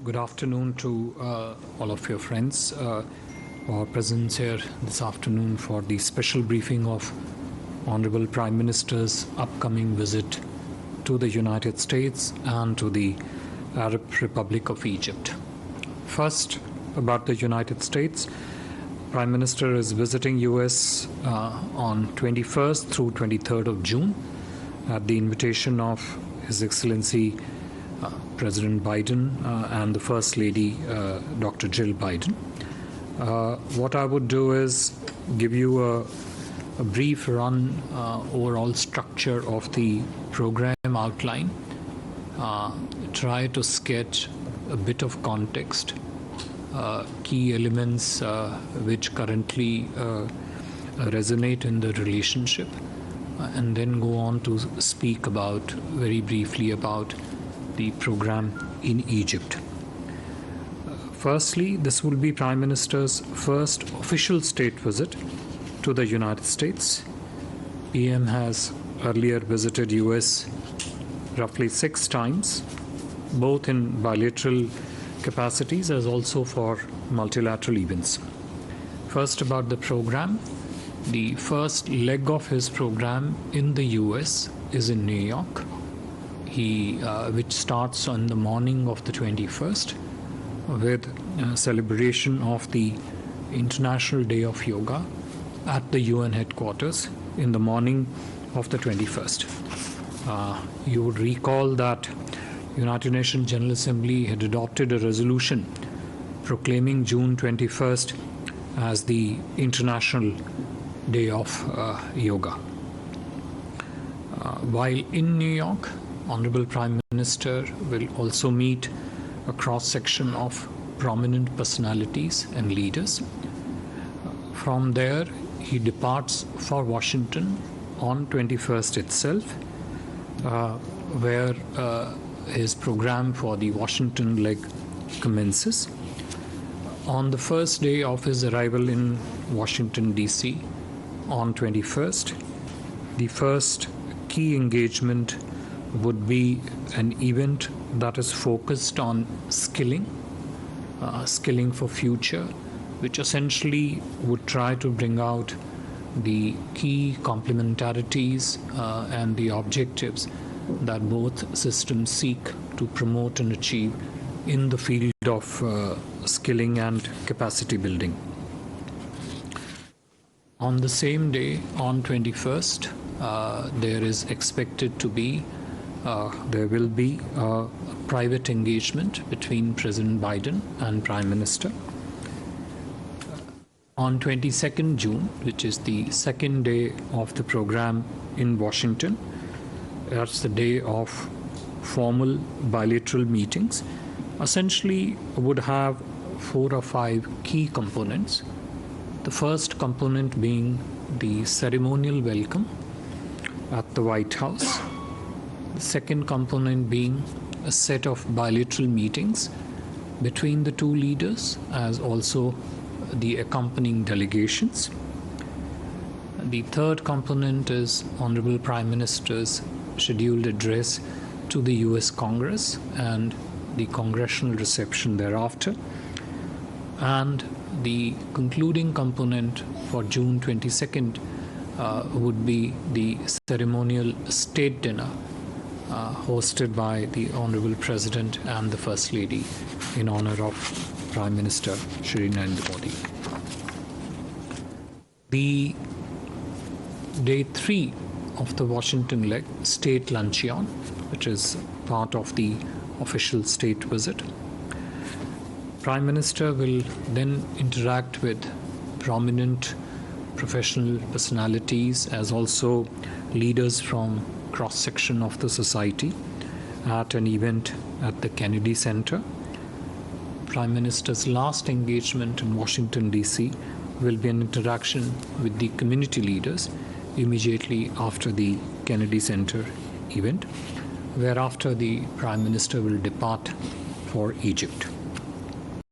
Good afternoon to all of your friends who are present here this afternoon for the special briefing of Honorable Prime Minister's upcoming visit to the United States and to the Arab Republic of Egypt. First, about the United States. Prime Minister is visiting US on 21st through 23rd of June at the invitation of His Excellency President Biden and the First Lady, Dr. Jill Biden. What I would do is give you a brief run overall structure of the program outline, try to sketch a bit of context, key elements which currently resonate in the relationship, and then go on to speak about very briefly about the program in Egypt. Firstly, this will be Prime Minister's first official state visit to the United States. PM has earlier visited US roughly 6 times, both in bilateral capacities as also for multilateral events. First, about the program. The first leg of his program in the US is in New York, which starts on the morning of the 21st with a celebration of the International Day of Yoga at the UN headquarters in the morning of the 21st. You would recall that United Nations General Assembly had adopted a resolution proclaiming June 21st as the International Day of Yoga. While in New York, Honorable Prime Minister will also meet a cross-section of prominent personalities and leaders. From there, he departs for Washington on 21st itself, where his program for the Washington leg commences. On the first day of his arrival in Washington, D.C., on 21st, the first key engagement would be an event that is focused on skilling for future, which essentially would try to bring out the key complementarities and the objectives that both systems seek to promote and achieve in the field of skilling and capacity building. On the same day, on 21st, there will be a private engagement between President Biden and Prime Minister. On 22nd June, which is the second day of the program in Washington, that's the day of formal bilateral meetings, essentially would have 4 or 5 key components. The first component being the ceremonial welcome at the White House. The second component being a set of bilateral meetings between the two leaders, as also the accompanying delegations. The third component is Honorable Prime Minister's scheduled address to the US Congress and the congressional reception thereafter. And the concluding component for June 22nd would be the ceremonial state dinner hosted by the Honorable President and the First Lady in honor of Prime Minister Shri Narendra Modi. The day 3 of the Washington leg, State Luncheon, which is part of the official state visit. Prime Minister will then interact with prominent professional personalities as also leaders from cross-section of the society at an event at the Kennedy Center. Prime Minister's last engagement in Washington, D.C. will be an interaction with the community leaders immediately after the Kennedy Center event, whereafter the Prime Minister will depart for Egypt.